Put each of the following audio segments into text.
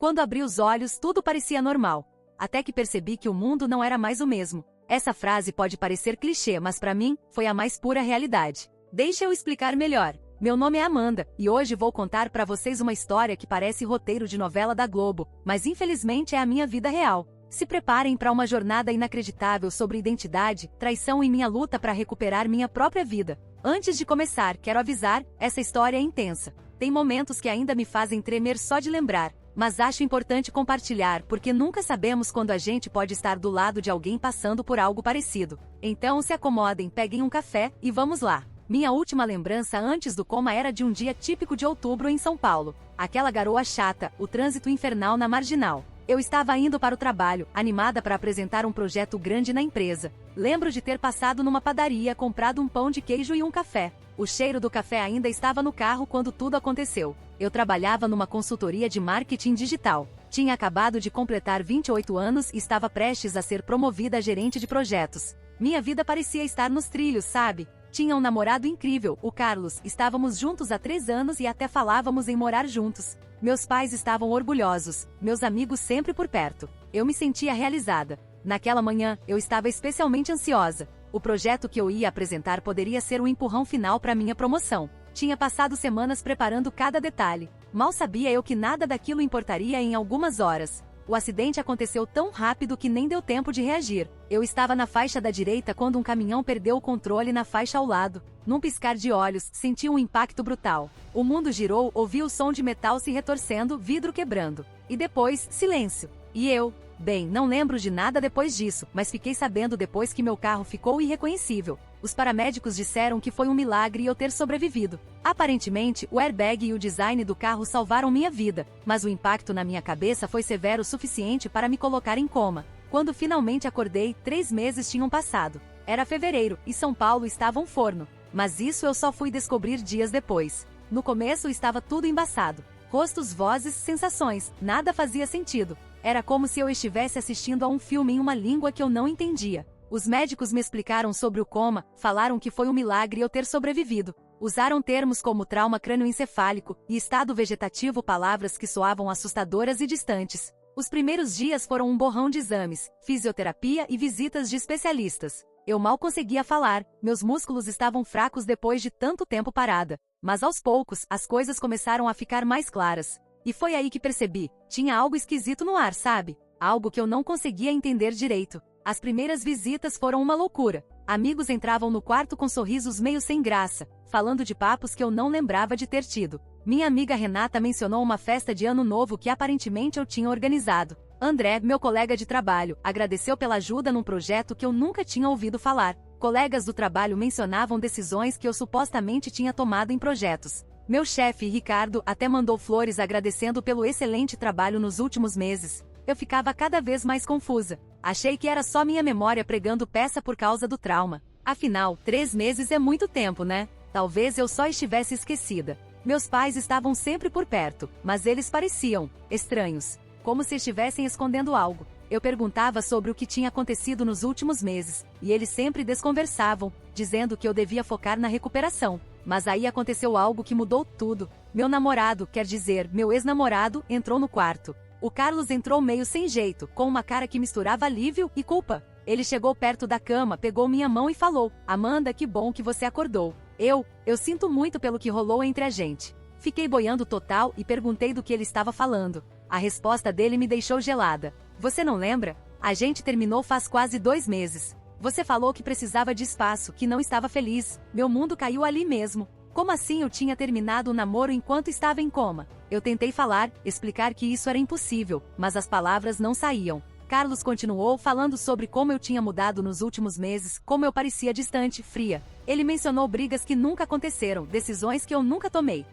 Quando abri os olhos, tudo parecia normal. Até que percebi que o mundo não era mais o mesmo. Essa frase pode parecer clichê, mas para mim, foi a mais pura realidade. Deixa eu explicar melhor. Meu nome é Amanda, e hoje vou contar para vocês uma história que parece roteiro de novela da Globo, mas infelizmente é a minha vida real. Se preparem para uma jornada inacreditável sobre identidade, traição e minha luta para recuperar minha própria vida. Antes de começar, quero avisar, essa história é intensa. Tem momentos que ainda me fazem tremer só de lembrar, mas acho importante compartilhar porque nunca sabemos quando a gente pode estar do lado de alguém passando por algo parecido. Então se acomodem, peguem um café e vamos lá. Minha última lembrança antes do coma era de um dia típico de outubro em São Paulo. Aquela garoa chata, o trânsito infernal na Marginal. Eu estava indo para o trabalho, animada para apresentar um projeto grande na empresa. Lembro de ter passado numa padaria, comprado um pão de queijo e um café. O cheiro do café ainda estava no carro quando tudo aconteceu. Eu trabalhava numa consultoria de marketing digital. Tinha acabado de completar 28 anos e estava prestes a ser promovida a gerente de projetos. Minha vida parecia estar nos trilhos, sabe? Tinha um namorado incrível, o Carlos, estávamos juntos há 3 anos e até falávamos em morar juntos. Meus pais estavam orgulhosos, meus amigos sempre por perto. Eu me sentia realizada. Naquela manhã, eu estava especialmente ansiosa. O projeto que eu ia apresentar poderia ser um empurrão final para minha promoção. Tinha passado semanas preparando cada detalhe. Mal sabia eu que nada daquilo importaria em algumas horas. O acidente aconteceu tão rápido que nem deu tempo de reagir. Eu estava na faixa da direita quando um caminhão perdeu o controle na faixa ao lado. Num piscar de olhos, senti um impacto brutal. O mundo girou, ouvi o som de metal se retorcendo, vidro quebrando. E depois, silêncio. E eu? Bem, não lembro de nada depois disso, mas fiquei sabendo depois que meu carro ficou irreconhecível. Os paramédicos disseram que foi um milagre eu ter sobrevivido. Aparentemente, o airbag e o design do carro salvaram minha vida, mas o impacto na minha cabeça foi severo o suficiente para me colocar em coma. Quando finalmente acordei, 3 meses tinham passado. Era fevereiro, e São Paulo estava um forno. Mas isso eu só fui descobrir dias depois. No começo estava tudo embaçado. Rostos, vozes, sensações, nada fazia sentido. Era como se eu estivesse assistindo a um filme em uma língua que eu não entendia. Os médicos me explicaram sobre o coma, falaram que foi um milagre eu ter sobrevivido. Usaram termos como trauma crânioencefálico e estado vegetativo, palavras que soavam assustadoras e distantes. Os primeiros dias foram um borrão de exames, fisioterapia e visitas de especialistas. Eu mal conseguia falar, meus músculos estavam fracos depois de tanto tempo parada. Mas aos poucos, as coisas começaram a ficar mais claras. E foi aí que percebi, tinha algo esquisito no ar, sabe? Algo que eu não conseguia entender direito. As primeiras visitas foram uma loucura. Amigos entravam no quarto com sorrisos meio sem graça, falando de papos que eu não lembrava de ter tido. Minha amiga Renata mencionou uma festa de ano novo que aparentemente eu tinha organizado. André, meu colega de trabalho, agradeceu pela ajuda num projeto que eu nunca tinha ouvido falar. Colegas do trabalho mencionavam decisões que eu supostamente tinha tomado em projetos. Meu chefe, Ricardo, até mandou flores agradecendo pelo excelente trabalho nos últimos meses. Eu ficava cada vez mais confusa. Achei que era só minha memória pregando peça por causa do trauma. Afinal, 3 meses é muito tempo, né? Talvez eu só estivesse esquecida. Meus pais estavam sempre por perto, mas eles pareciam estranhos, como se estivessem escondendo algo. Eu perguntava sobre o que tinha acontecido nos últimos meses, e eles sempre desconversavam, dizendo que eu devia focar na recuperação. Mas aí aconteceu algo que mudou tudo. Meu namorado, quer dizer, meu ex-namorado, entrou no quarto. O Carlos entrou meio sem jeito, com uma cara que misturava alívio e culpa. Ele chegou perto da cama, pegou minha mão e falou: "Amanda, que bom que você acordou. Eu sinto muito pelo que rolou entre a gente." Fiquei boiando total e perguntei do que ele estava falando. A resposta dele me deixou gelada. "Você não lembra? A gente terminou faz quase 2 meses. Você falou que precisava de espaço, que não estava feliz. Meu mundo caiu ali mesmo. Como assim eu tinha terminado o namoro enquanto estava em coma?" Eu tentei falar, explicar que isso era impossível, mas as palavras não saíam. Carlos continuou falando sobre como eu tinha mudado nos últimos meses, como eu parecia distante, fria. Ele mencionou brigas que nunca aconteceram, decisões que eu nunca tomei.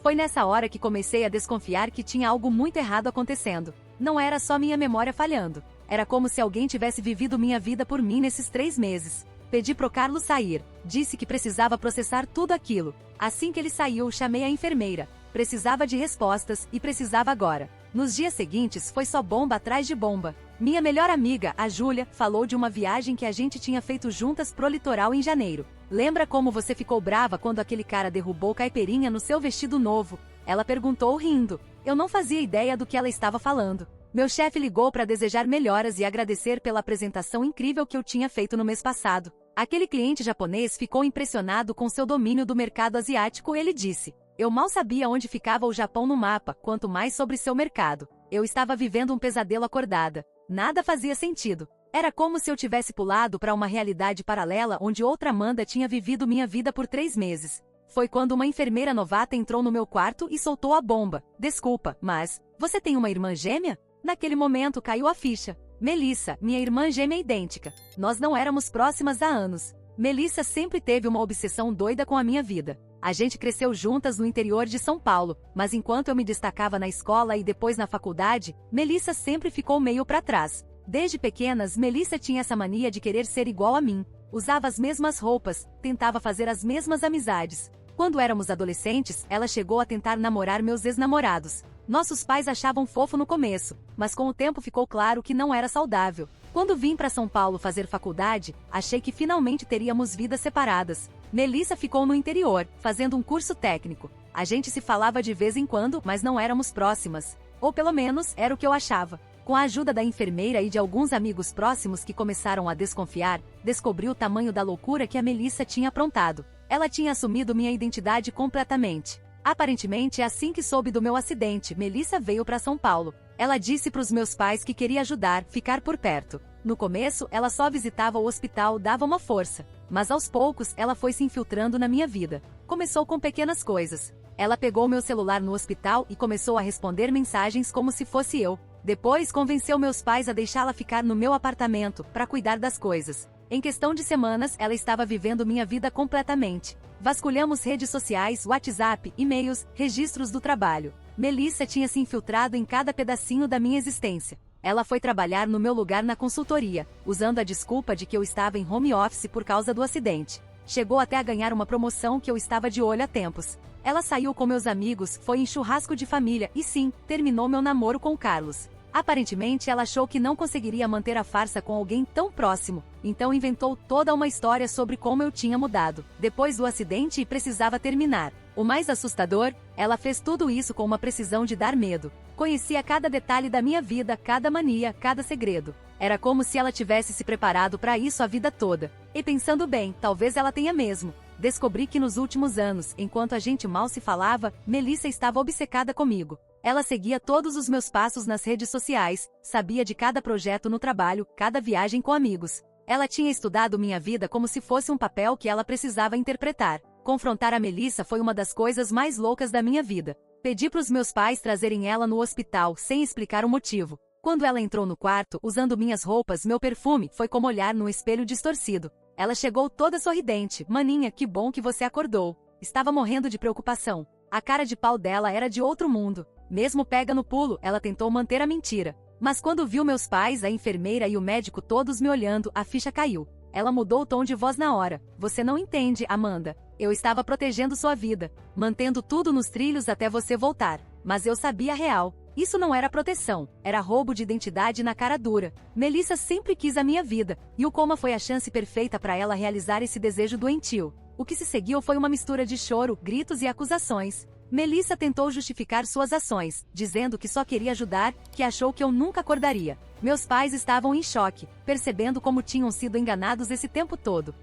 Foi nessa hora que comecei a desconfiar que tinha algo muito errado acontecendo. Não era só minha memória falhando. Era como se alguém tivesse vivido minha vida por mim nesses 3 meses. Pedi pro Carlos sair. Disse que precisava processar tudo aquilo. Assim que ele saiu, chamei a enfermeira. Precisava de respostas, e precisava agora. Nos dias seguintes foi só bomba atrás de bomba. Minha melhor amiga, a Júlia, falou de uma viagem que a gente tinha feito juntas pro litoral em janeiro. "Lembra como você ficou brava quando aquele cara derrubou caipirinha no seu vestido novo?" Ela perguntou rindo. Eu não fazia ideia do que ela estava falando. Meu chefe ligou para desejar melhoras e agradecer pela apresentação incrível que eu tinha feito no mês passado. Aquele cliente japonês ficou impressionado com seu domínio do mercado asiático. Ele disse: eu mal sabia onde ficava o Japão no mapa, quanto mais sobre seu mercado. Eu estava vivendo um pesadelo acordada. Nada fazia sentido. Era como se eu tivesse pulado para uma realidade paralela onde outra Amanda tinha vivido minha vida por 3 meses. Foi quando uma enfermeira novata entrou no meu quarto e soltou a bomba. Desculpa, mas você tem uma irmã gêmea? Naquele momento caiu a ficha. Melissa, minha irmã gêmea idêntica. Nós não éramos próximas há anos. Melissa sempre teve uma obsessão doida com a minha vida. A gente cresceu juntas no interior de São Paulo, mas enquanto eu me destacava na escola e depois na faculdade, Melissa sempre ficou meio para trás. Desde pequenas, Melissa tinha essa mania de querer ser igual a mim. Usava as mesmas roupas, tentava fazer as mesmas amizades. Quando éramos adolescentes, ela chegou a tentar namorar meus ex-namorados. Nossos pais achavam fofo no começo, mas com o tempo ficou claro que não era saudável. Quando vim para São Paulo fazer faculdade, achei que finalmente teríamos vidas separadas. Melissa ficou no interior, fazendo um curso técnico. A gente se falava de vez em quando, mas não éramos próximas. Ou pelo menos, era o que eu achava. Com a ajuda da enfermeira e de alguns amigos próximos que começaram a desconfiar, descobri o tamanho da loucura que a Melissa tinha aprontado. Ela tinha assumido minha identidade completamente. Aparentemente, assim que soube do meu acidente, Melissa veio para São Paulo. Ela disse para os meus pais que queria ajudar, ficar por perto. No começo, ela só visitava o hospital, dava uma força. Mas aos poucos, ela foi se infiltrando na minha vida. Começou com pequenas coisas. Ela pegou meu celular no hospital e começou a responder mensagens como se fosse eu. Depois, convenceu meus pais a deixá-la ficar no meu apartamento, para cuidar das coisas. Em questão de semanas, ela estava vivendo minha vida completamente. Vasculhamos redes sociais, WhatsApp, e-mails, registros do trabalho. Melissa tinha se infiltrado em cada pedacinho da minha existência. Ela foi trabalhar no meu lugar na consultoria, usando a desculpa de que eu estava em home office por causa do acidente. Chegou até a ganhar uma promoção que eu estava de olho há tempos. Ela saiu com meus amigos, foi em churrasco de família e sim, terminou meu namoro com o Carlos. Aparentemente, ela achou que não conseguiria manter a farsa com alguém tão próximo, então inventou toda uma história sobre como eu tinha mudado, depois do acidente e precisava terminar. O mais assustador, ela fez tudo isso com uma precisão de dar medo. Conhecia cada detalhe da minha vida, cada mania, cada segredo. Era como se ela tivesse se preparado para isso a vida toda. E pensando bem, talvez ela tenha mesmo. Descobri que nos últimos anos, enquanto a gente mal se falava, Melissa estava obcecada comigo. Ela seguia todos os meus passos nas redes sociais, sabia de cada projeto no trabalho, cada viagem com amigos. Ela tinha estudado minha vida como se fosse um papel que ela precisava interpretar. Confrontar a Melissa foi uma das coisas mais loucas da minha vida. Pedi para os meus pais trazerem ela no hospital, sem explicar o motivo. Quando ela entrou no quarto, usando minhas roupas, meu perfume, foi como olhar no espelho distorcido. Ela chegou toda sorridente. Maninha, que bom que você acordou. Estava morrendo de preocupação. A cara de pau dela era de outro mundo. Mesmo pega no pulo, ela tentou manter a mentira. Mas quando viu meus pais, a enfermeira e o médico todos me olhando, a ficha caiu. Ela mudou o tom de voz na hora. Você não entende, Amanda. Eu estava protegendo sua vida, mantendo tudo nos trilhos até você voltar. Mas eu sabia a real. Isso não era proteção, era roubo de identidade na cara dura. Melissa sempre quis a minha vida, e o coma foi a chance perfeita para ela realizar esse desejo doentio. O que se seguiu foi uma mistura de choro, gritos e acusações. Melissa tentou justificar suas ações, dizendo que só queria ajudar, que achou que eu nunca acordaria. Meus pais estavam em choque, percebendo como tinham sido enganados esse tempo todo.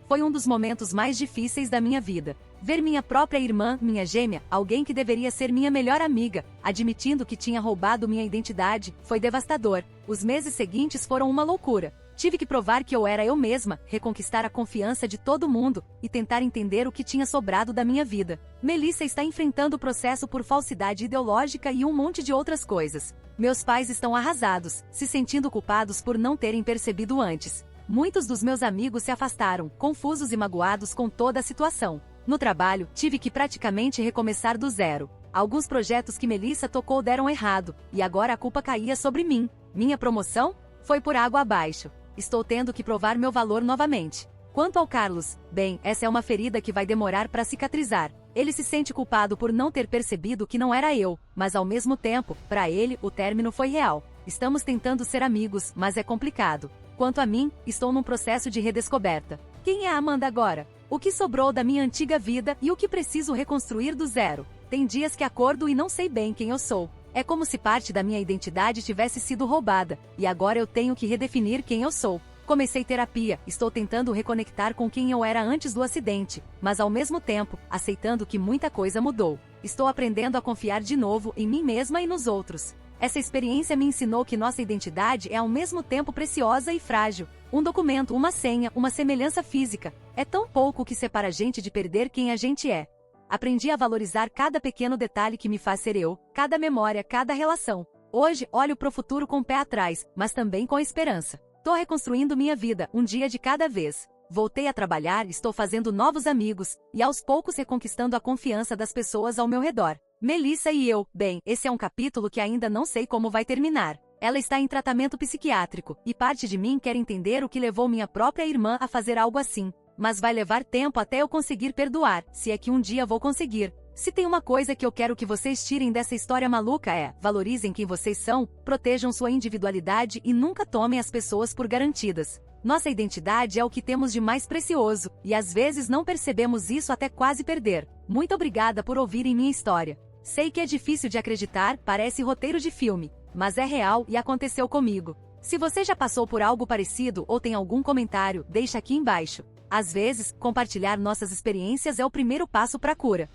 Foi um dos momentos mais difíceis da minha vida. Ver minha própria irmã, minha gêmea, alguém que deveria ser minha melhor amiga, admitindo que tinha roubado minha identidade, foi devastador. Os meses seguintes foram uma loucura. Tive que provar que eu era eu mesma, reconquistar a confiança de todo mundo e tentar entender o que tinha sobrado da minha vida. Melissa está enfrentando o processo por falsidade ideológica e um monte de outras coisas. Meus pais estão arrasados, se sentindo culpados por não terem percebido antes. Muitos dos meus amigos se afastaram, confusos e magoados com toda a situação. No trabalho, tive que praticamente recomeçar do zero. Alguns projetos que Melissa tocou deram errado, e agora a culpa caía sobre mim. Minha promoção? Foi por água abaixo. Estou tendo que provar meu valor novamente. Quanto ao Carlos, bem, essa é uma ferida que vai demorar para cicatrizar. Ele se sente culpado por não ter percebido que não era eu, mas ao mesmo tempo, para ele, o término foi real. Estamos tentando ser amigos, mas é complicado. Quanto a mim, estou num processo de redescoberta. Quem é a Amanda agora? O que sobrou da minha antiga vida e o que preciso reconstruir do zero? Tem dias que acordo e não sei bem quem eu sou. É como se parte da minha identidade tivesse sido roubada, e agora eu tenho que redefinir quem eu sou. Comecei terapia, estou tentando reconectar com quem eu era antes do acidente, mas ao mesmo tempo, aceitando que muita coisa mudou. Estou aprendendo a confiar de novo em mim mesma e nos outros. Essa experiência me ensinou que nossa identidade é ao mesmo tempo preciosa e frágil. Um documento, uma senha, uma semelhança física. É tão pouco que separa a gente de perder quem a gente é. Aprendi a valorizar cada pequeno detalhe que me faz ser eu, cada memória, cada relação. Hoje, olho pro futuro com o pé atrás, mas também com esperança. Tô reconstruindo minha vida, um dia de cada vez. Voltei a trabalhar, estou fazendo novos amigos, e aos poucos reconquistando a confiança das pessoas ao meu redor. Melissa e eu, bem, esse é um capítulo que ainda não sei como vai terminar. Ela está em tratamento psiquiátrico, e parte de mim quer entender o que levou minha própria irmã a fazer algo assim. Mas vai levar tempo até eu conseguir perdoar, se é que um dia vou conseguir. Se tem uma coisa que eu quero que vocês tirem dessa história maluca é, valorizem quem vocês são, protejam sua individualidade e nunca tomem as pessoas por garantidas. Nossa identidade é o que temos de mais precioso, e às vezes não percebemos isso até quase perder. Muito obrigada por ouvirem minha história. Sei que é difícil de acreditar, parece roteiro de filme, mas é real e aconteceu comigo. Se você já passou por algo parecido ou tem algum comentário, deixa aqui embaixo. Às vezes, compartilhar nossas experiências é o primeiro passo para a cura.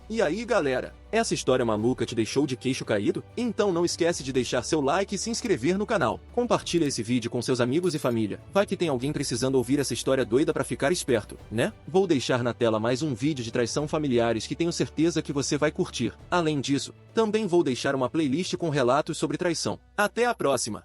E aí galera, essa história maluca te deixou de queixo caído? Então não esquece de deixar seu like e se inscrever no canal. Compartilha esse vídeo com seus amigos e família. Vai que tem alguém precisando ouvir essa história doida pra ficar esperto, né? Vou deixar na tela mais um vídeo de traição familiares que tenho certeza que você vai curtir. Além disso, também vou deixar uma playlist com relatos sobre traição. Até a próxima!